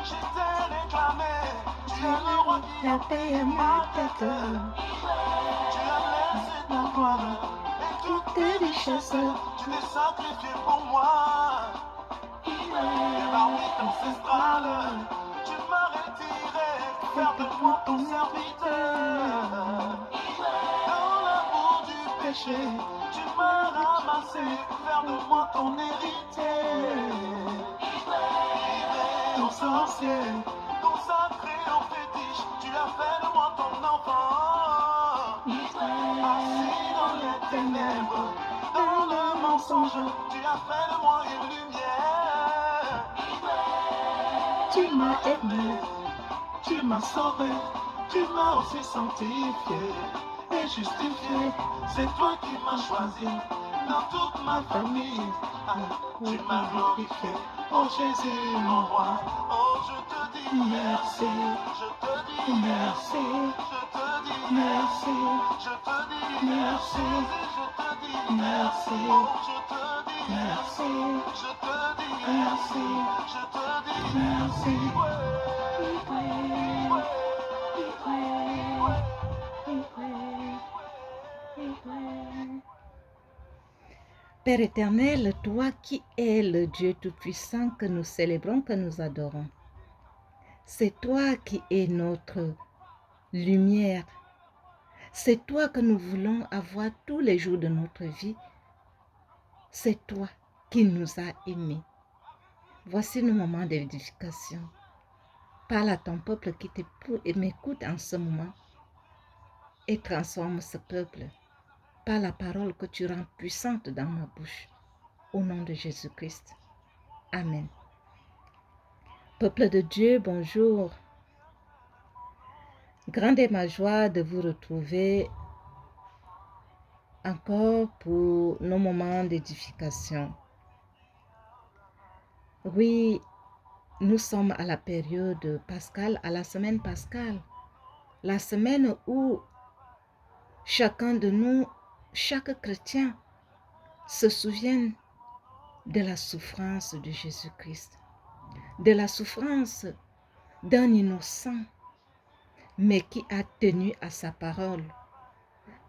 Je t'ai réclamé, tu es le roi qui a payé ma dette. Tu as laissé ta gloire et toutes tes richesses, tu t'es sacrifié pour moi. Et parmi ancestrales, tu m'as retiré, faire de moi ton serviteur. Dans l'amour du péché, tu m'as ramassé, faire de moi ton héritier. Livré aux sorciers, consacré au fétiche, tu as fait de moi ton enfant. Assis dans les ténèbres, dans le mensonge, tu as fait de moi une lumière. Tu m'as aimé, tu m'as sauvé, tu m'as aussi sanctifié et justifié. C'est toi qui m'as choisi dans toute ma famille. Tu m'as glorifié, oh Jésus mon roi. Oh je te dis merci, je te dis merci, je te dis merci, je te dis merci, je te dis merci, oh je te dis merci, je te dis merci, je te dis merci. Père éternel, toi qui es le Dieu Tout-Puissant que nous célébrons, que nous adorons, c'est toi qui es notre lumière. C'est toi que nous voulons avoir tous les jours de notre vie. C'est toi qui nous as aimés. Voici nos moments d'édification. Parle à ton peuple qui m'écoute en ce moment et transforme ce peuple par la parole que tu rends puissante dans ma bouche. Au nom de Jésus-Christ. Amen. Peuple de Dieu, bonjour. Grande est ma joie de vous retrouver encore pour nos moments d'édification. Oui, nous sommes à la période pascale, à la semaine pascale. La semaine où chacun de nous, chaque chrétien, se souvient de la souffrance de Jésus-Christ, de la souffrance d'un innocent, mais qui a tenu à sa parole,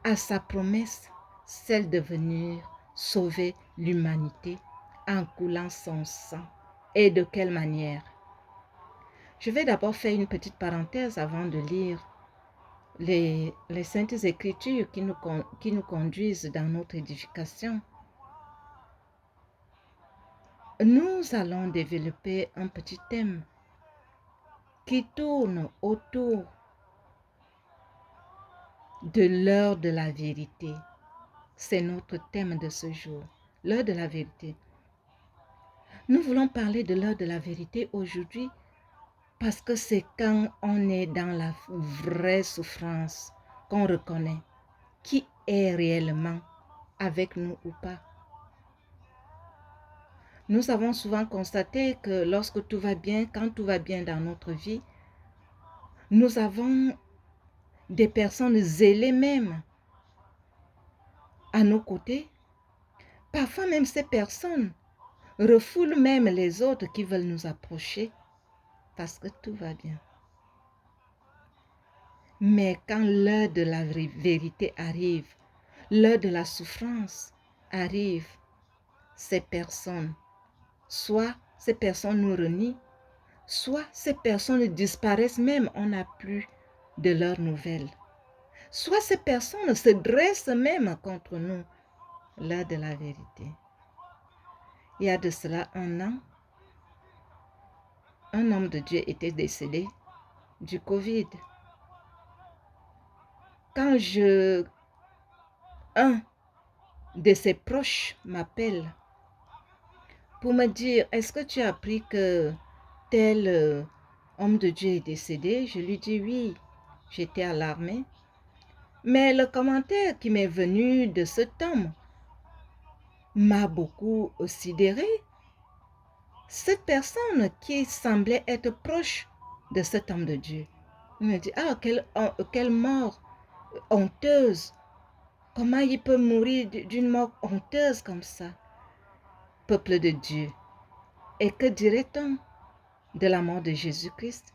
à sa promesse, celle de venir sauver l'humanité en coulant son sang. Et de quelle manière? Je vais d'abord faire une petite parenthèse avant de lire les saintes écritures qui nous conduisent dans notre édification. Nous allons développer un petit thème qui tourne autour de l'heure de la vérité. C'est notre thème de ce jour, l'heure de la vérité. Nous voulons parler de l'heure de la vérité aujourd'hui parce que c'est quand on est dans la vraie souffrance qu'on reconnaît qui est réellement avec nous ou pas. Nous avons souvent constaté que lorsque tout va bien, quand tout va bien dans notre vie, nous avons des personnes zélées même à nos côtés. Parfois même ces personnes refoulent même les autres qui veulent nous approcher parce que tout va bien. Mais quand l'heure de la vérité arrive, l'heure de la souffrance arrive, ces personnes, soit ces personnes nous renient, soit ces personnes disparaissent même, on n'a plus de leurs nouvelles. Soit ces personnes se dressent même contre nous, l'heure de la vérité. Il y a de cela un an, un homme de Dieu était décédé du Covid. Quand un de ses proches m'appelle pour me dire, est-ce que tu as appris que tel homme de Dieu est décédé? Je lui dis oui, j'étais alarmée. Mais le commentaire qui m'est venu de cet homme m'a beaucoup sidérée. Cette personne qui semblait être proche de cet homme de Dieu, il me dit, ah, quelle mort honteuse. Comment il peut mourir d'une mort honteuse comme ça? Peuple de Dieu. Et que dirait-on? de la mort de Jésus-Christ.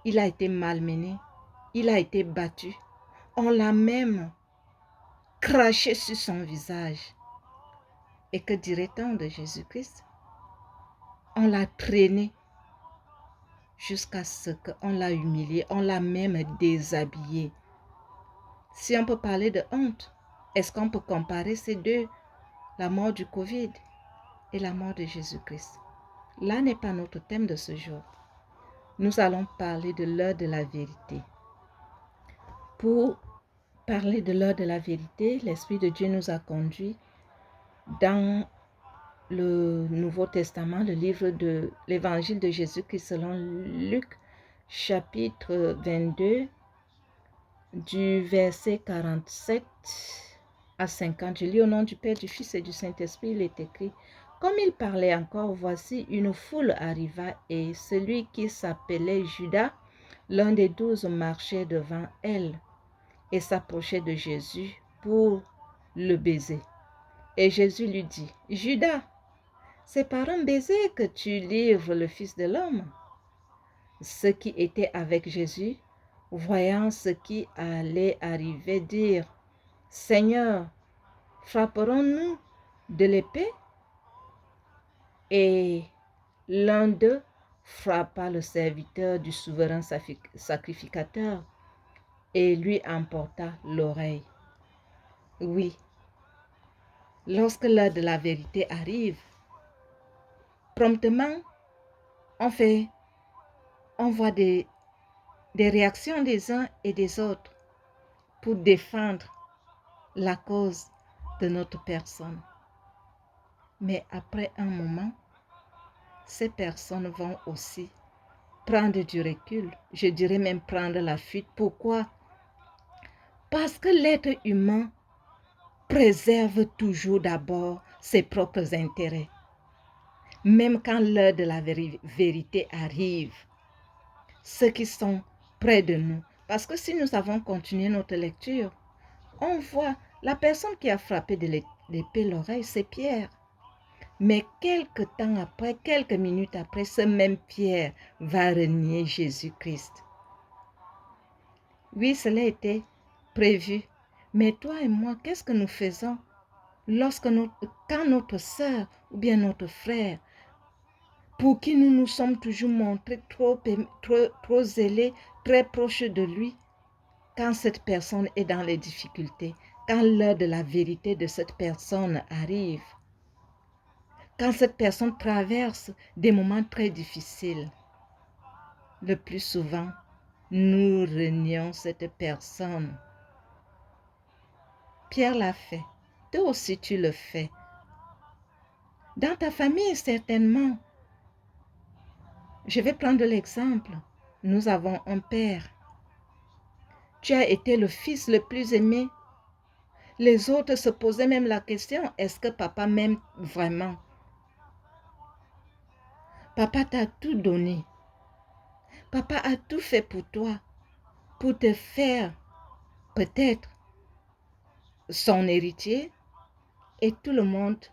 Il a été malmené, il a été battu. On l'a même craché sur son visage. Et que dirait-on de Jésus-Christ? On l'a traîné jusqu'à ce qu'on l'a humilié, on l'a même déshabillé. Si on peut parler de honte, est-ce qu'on peut comparer ces deux, la mort du Covid et la mort de Jésus-Christ? Là n'est pas notre thème de ce jour. Nous allons parler de l'heure de la vérité. Pour parler de l'heure de la vérité, l'Esprit de Dieu nous a conduits dans le Nouveau Testament, le livre de l'Évangile de Jésus-Christ selon Luc, chapitre 22, du verset 47 à 50. Je lis au nom du Père, du Fils et du Saint-Esprit, il est écrit: comme il parlait encore, voici une foule arriva, et celui qui s'appelait Judas, l'un des 12, marchait devant elle et s'approchait de Jésus pour le baiser. Et Jésus lui dit: Judas, c'est par un baiser que tu livres le Fils de l'homme. Ceux qui étaient avec Jésus, voyant ce qui allait arriver, dirent: Seigneur, frapperons-nous de l'épée? Et l'un d'eux frappa le serviteur du souverain sacrificateur et lui emporta l'oreille. Oui, lorsque l'heure de la vérité arrive, promptement, on voit des réactions des uns et des autres pour défendre la cause de notre personne. Mais après un moment, ces personnes vont aussi prendre du recul, je dirais même prendre la fuite. Pourquoi? Parce que l'être humain préserve toujours d'abord ses propres intérêts. Même quand l'heure de la vérité arrive, ceux qui sont près de nous, parce que si nous avons continué notre lecture, on voit la personne qui a frappé de l'épée l'oreille, c'est Pierre. Mais quelques temps après, quelques minutes après, ce même Pierre va renier Jésus-Christ. Oui, cela était prévu. Mais toi et moi, qu'est-ce que nous faisons quand notre sœur ou bien notre frère, pour qui nous nous sommes toujours montrés trop zélés, très proches de lui, quand cette personne est dans les difficultés, quand l'heure de la vérité de cette personne arrive, quand cette personne traverse des moments très difficiles, le plus souvent, nous renions cette personne. Pierre l'a fait. Toi aussi, tu le fais. Dans ta famille, certainement. Je vais prendre l'exemple. Nous avons un père. Tu as été le fils le plus aimé. Les autres se posaient même la question, est-ce que papa m'aime vraiment? Papa t'a tout donné. Papa a tout fait pour toi, pour te faire peut-être son héritier, et tout le monde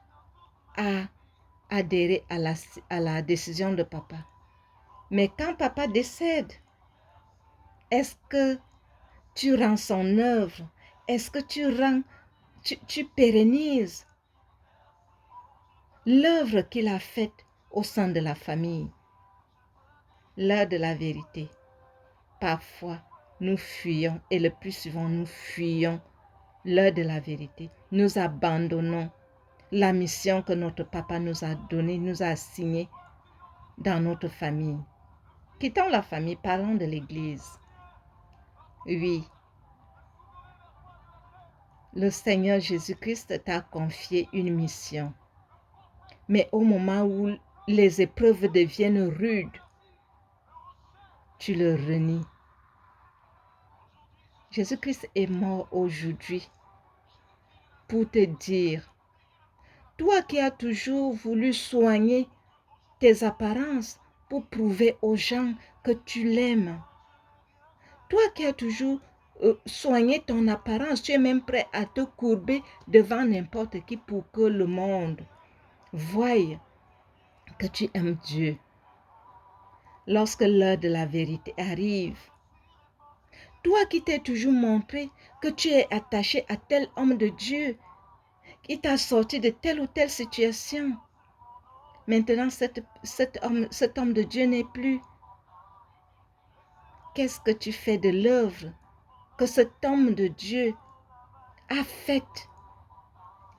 a adhéré à la décision de papa. Mais quand papa décède, est-ce que tu rends son œuvre? Est-ce que tu pérennises l'œuvre qu'il a faite au sein de la famille? L'heure de la vérité. Parfois, nous fuyons, et le plus souvent, nous fuyons l'heure de la vérité. Nous abandonnons la mission que notre papa nous a donnée, nous a assignée dans notre famille. Quittons la famille, parlons de l'Église. Oui, le Seigneur Jésus-Christ t'a confié une mission. Mais au moment où les épreuves deviennent rudes, tu le renies. Jésus-Christ est mort aujourd'hui pour te dire, toi qui as toujours voulu soigner tes apparences pour prouver aux gens que tu l'aimes, toi qui as toujours soigné ton apparence, tu es même prêt à te courber devant n'importe qui pour que le monde voie que tu aimes Dieu. lorsque l'heure de la vérité arrive. Toi qui t'es toujours montré que tu es attaché à tel homme de Dieu, qui t'a sorti de telle ou telle situation. Maintenant, cet homme de Dieu n'est plus. Qu'est-ce que tu fais de l'œuvre que cet homme de Dieu a faite?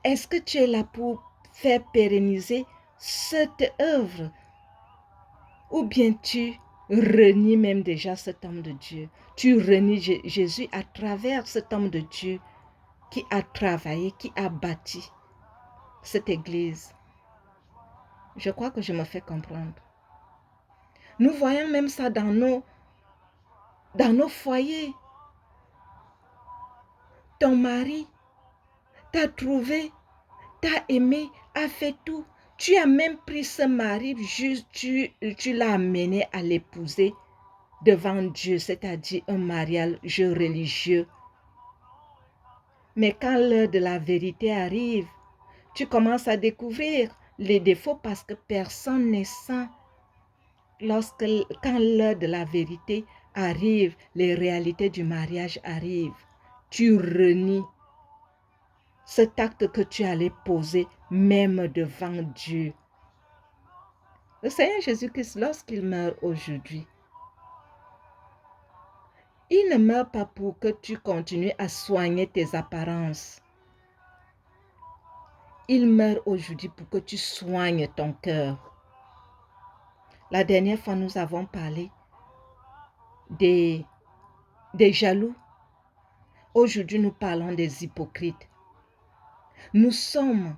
Est-ce que tu es là pour faire pérenniser cette œuvre? Ou bien tu renies même déjà cet homme de Dieu? Tu renies Jésus à travers cet homme de Dieu qui a travaillé, qui a bâti cette église. Je crois que je me fais comprendre. Nous voyons même ça dans nos foyers. Ton mari t'a trouvé, t'a aimé, a fait tout. Tu as même pris ce mari, juste tu l'as amené à l'épouser devant Dieu, c'est-à-dire un mariage religieux. Mais quand l'heure de la vérité arrive, tu commences à découvrir les défauts parce que personne n'est saint. Quand l'heure de la vérité arrive, les réalités du mariage arrivent. Tu renies cet acte que tu allais poser même devant Dieu. Le Seigneur Jésus-Christ, lorsqu'il meurt aujourd'hui, il ne meurt pas pour que tu continues à soigner tes apparences. Il meurt aujourd'hui pour que tu soignes ton cœur. La dernière fois, nous avons parlé des jaloux. Aujourd'hui, nous parlons des hypocrites. Nous sommes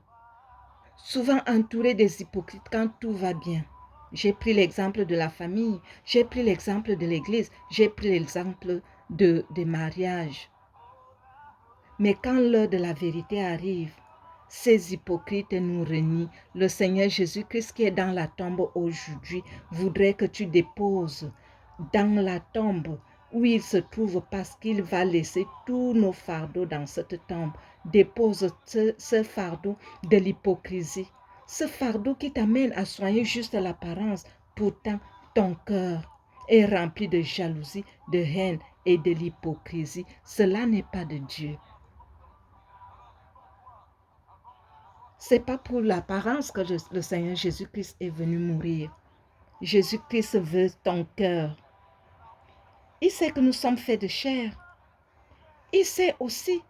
souvent entourés des hypocrites quand tout va bien. J'ai pris l'exemple de la famille, j'ai pris l'exemple de l'église, j'ai pris l'exemple des mariages. Mais quand l'heure de la vérité arrive, ces hypocrites nous renient. Le Seigneur Jésus-Christ qui est dans la tombe aujourd'hui voudrait que tu déposes dans la tombe où il se trouve parce qu'il va laisser tous nos fardeaux dans cette tombe. Dépose ce fardeau de l'hypocrisie. Ce fardeau qui t'amène à soigner juste l'apparence. Pourtant, ton cœur est rempli de jalousie, de haine et de l'hypocrisie. Cela n'est pas de Dieu. Ce n'est pas pour l'apparence que le Seigneur Jésus-Christ est venu mourir. Jésus-Christ veut ton cœur. Il sait que nous sommes faits de chair. Il sait aussi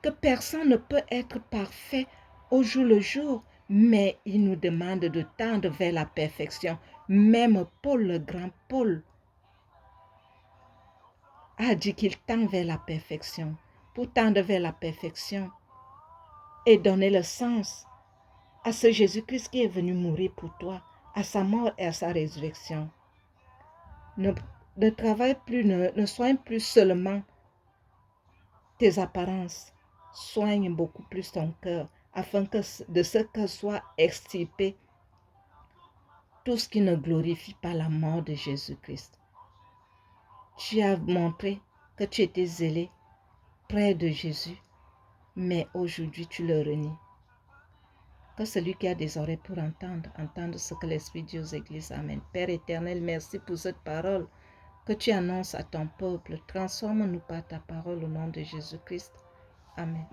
que personne ne peut être parfait au jour le jour, mais il nous demande de tendre vers la perfection. Même Paul, le grand Paul, a dit qu'il tend vers la perfection. Pour tendre vers la perfection et donner le sens à ce Jésus-Christ qui est venu mourir pour toi, à sa mort et à sa résurrection. Ne travaille plus, ne soigne plus seulement tes apparences, soigne beaucoup plus ton cœur, afin que de ce que soit extirpé tout ce qui ne glorifie pas la mort de Jésus-Christ. Tu as montré que tu étais zélé près de Jésus, mais aujourd'hui tu le renies. Que celui qui a des oreilles pour entendre ce que l'Esprit dit aux églises. Amen. Père éternel, merci pour cette parole que tu annonces à ton peuple. Transforme-nous par ta parole au nom de Jésus-Christ. Amen.